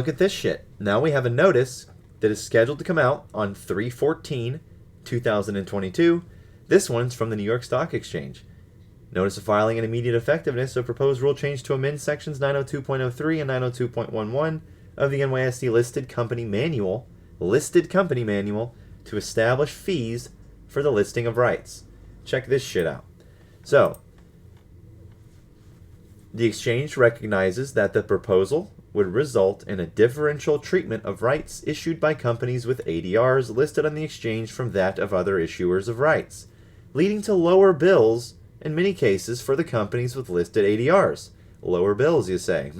Look at this shit. Now we have a notice that is scheduled to come out on 3/14/2022. This one's from the New York Stock Exchange. Notice of filing and immediate effectiveness of proposed rule change to amend sections 902.03 and 902.11 of the NYSE listed company manual to establish fees for the listing of rights. Check this shit out. So, the exchange recognizes that the proposal would result in a differential treatment of rights issued by companies with ADRs listed on the exchange from that of other issuers of rights, leading to lower bills in many cases for the companies with listed ADRs. Lower bills, you say?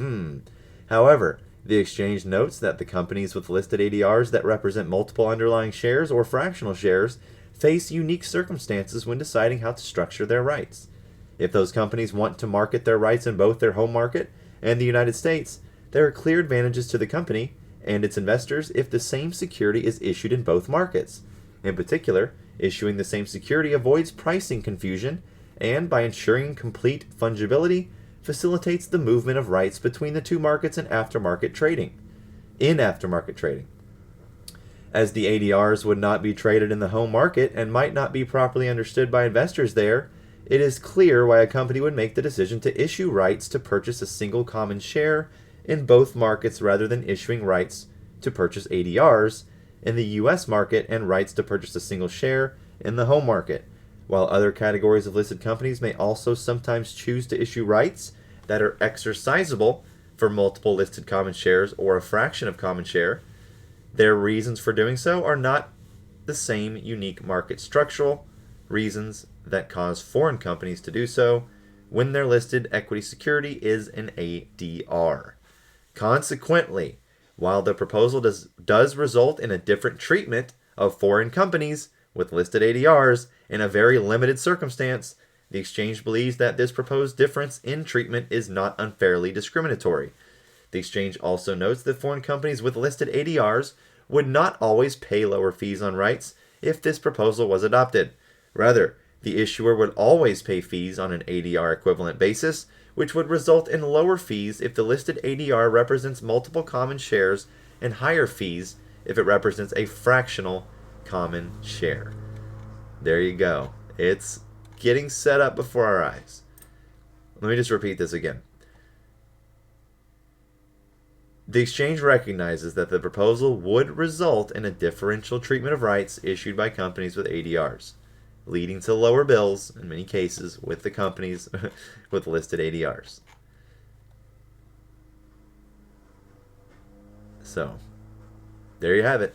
However, the exchange notes that the companies with listed ADRs that represent multiple underlying shares or fractional shares face unique circumstances when deciding how to structure their rights. If those companies want to market their rights in both their home market and the United States, there are clear advantages to the company and its investors if the same security is issued in both markets. In particular, issuing the same security avoids pricing confusion and, by ensuring complete fungibility, facilitates the movement of rights between the two markets in aftermarket trading. As the ADRs would not be traded in the home market and might not be properly understood by investors there, it is clear why a company would make the decision to issue rights to purchase a single common share in both markets rather than issuing rights to purchase ADRs in the U.S. market and rights to purchase a single share in the home market. While other categories of listed companies may also sometimes choose to issue rights that are exercisable for multiple listed common shares or a fraction of common share, their reasons for doing so are not the same unique market structural reasons that cause foreign companies to do so when their listed equity security is an ADR. Consequently, while the proposal does result in a different treatment of foreign companies with listed ADRs in a very limited circumstance, the exchange believes that this proposed difference in treatment is not unfairly discriminatory. The exchange also notes that foreign companies with listed ADRs would not always pay lower fees on rights if this proposal was adopted. Rather, the issuer would always pay fees on an ADR equivalent basis, which would result in lower fees if the listed ADR represents multiple common shares and higher fees if it represents a fractional common share. There you go. It's getting set up before our eyes. Let me just repeat this again. The exchange recognizes that the proposal would result in a differential treatment of rights issued by companies with ADRs, leading to lower bills in many cases with the companies with listed ADRs. So, there you have it.